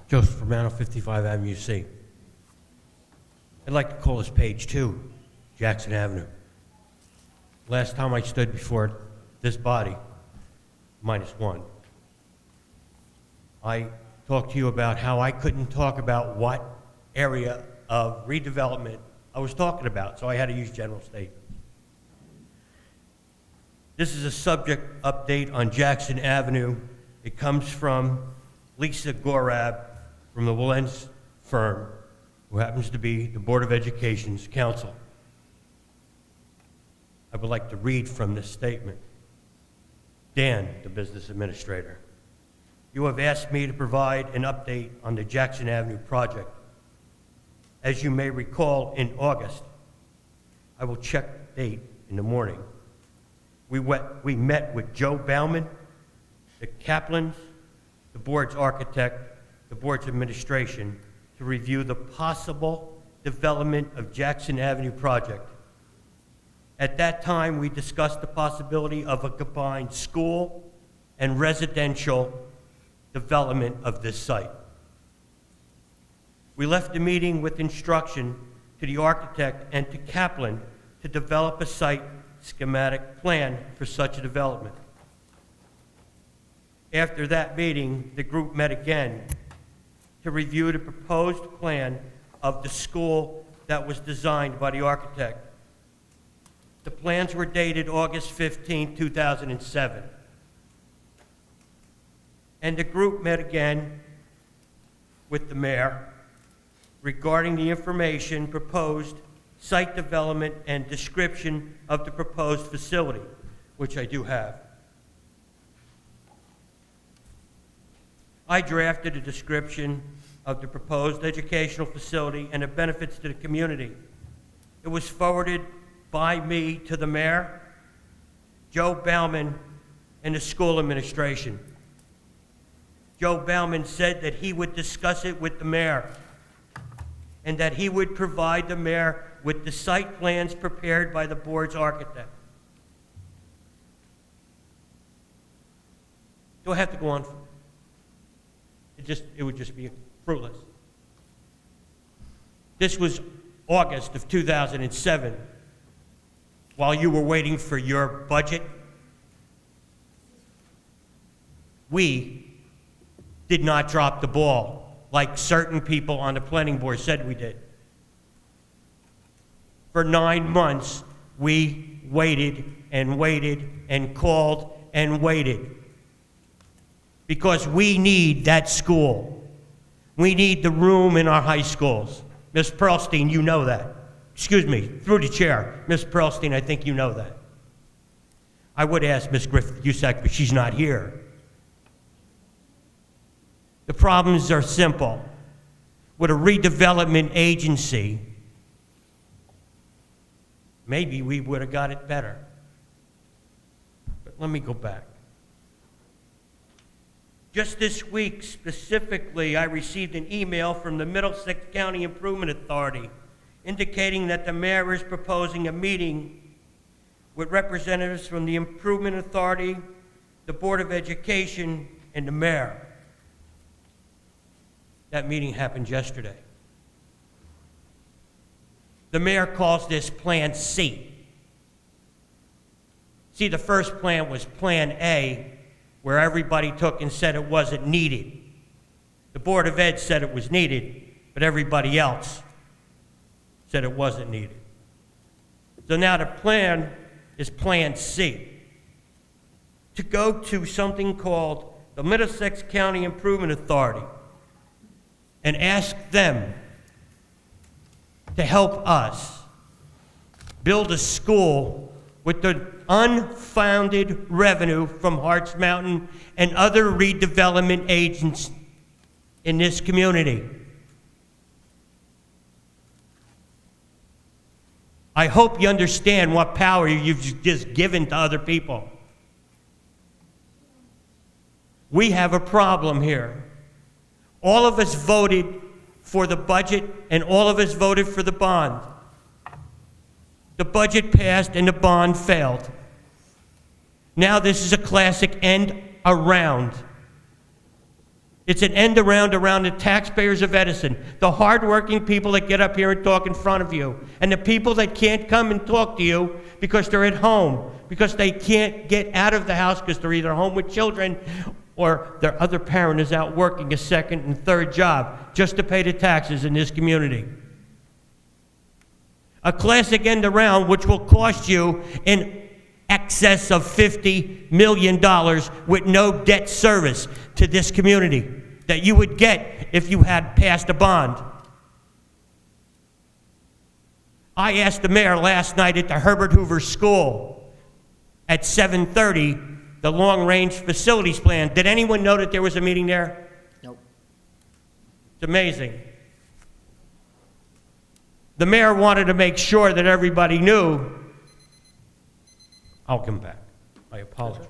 Joseph Romano, 55 Avenue C. I'd like to call this page 2, Jackson Avenue. Last time I stood before this body, -1, I talked to you about how I couldn't talk about what area of redevelopment I was talking about, so I had to use general statements. This is a subject update on Jackson Avenue. It comes from Lisa Gorab from the Wilentz firm, who happens to be the Board of Education's counsel. I would like to read from this statement. Dan, the business administrator, you have asked me to provide an update on the Jackson Avenue project. As you may recall, in August, I will check the date in the morning. We met with Joe Bauman, the Kaplans, the board's architect, the board's administration, to review the possible development of Jackson Avenue project. At that time, we discussed the possibility of a combined school and residential development of this site. We left the meeting with instruction to the architect and to Kaplan to develop a site schematic plan for such a development. After that meeting, the group met again to review the proposed plan of the school that was designed by the architect. The plans were dated August 15, 2007. And the group met again with the mayor regarding the information, proposed site development, and description of the proposed facility, which I do have. I drafted a description of the proposed educational facility and the benefits to the community. It was forwarded by me to the mayor, Joe Bauman, and the school administration. Joe Bauman said that he would discuss it with the mayor and that he would provide the mayor with the site plans prepared by the board's architect. Do I have to go on? It would just be fruitless. This was August of 2007, while you were waiting for your budget. We did not drop the ball like certain people on the planning board said we did. For 9 months, we waited and waited and called and waited because we need that school. We need the room in our high schools. Ms. Pearlstein, you know that. Excuse me, through the chair. Ms. Pearlstein, I think you know that. I would ask Ms. Griffith-Usack, but she's not here. The problems are simple. With a redevelopment agency, maybe we would have got it better. But let me go back. Just this week, specifically, I received an email from the Middlesex County Improvement Authority indicating that the mayor is proposing a meeting with representatives from the Improvement Authority, the Board of Education, and the mayor. That meeting happened yesterday. The mayor calls this Plan C. See, the first plan was Plan A, where everybody took and said it wasn't needed. The Board of Ed said it was needed, but everybody else said it wasn't needed. So now the plan is Plan C, to go to something called the Middlesex County Improvement Authority and ask them to help us build a school with the unfounded revenue from Harts Mountain and other redevelopment agents in this community. I hope you understand what power you've just given to other people. We have a problem here. All of us voted for the budget and all of us voted for the bond. The budget passed and the bond failed. Now this is a classic end around. It's an end around the taxpayers of Edison, the hardworking people that get up here and talk in front of you, and the people that can't come and talk to you because they're at home, because they can't get out of the house because they're either home with children or their other parent is out working a second and third job just to pay the taxes in this community. A classic end around which will cost you in excess of $50 million with no debt service to this community that you would get if you had passed a bond. I asked the mayor last night at the Herbert Hoover School at 7:30, the long-range facilities plan. Did anyone know that there was a meeting there? Nope. It's amazing. The mayor wanted to make sure that everybody knew. I'll come back. I apologize.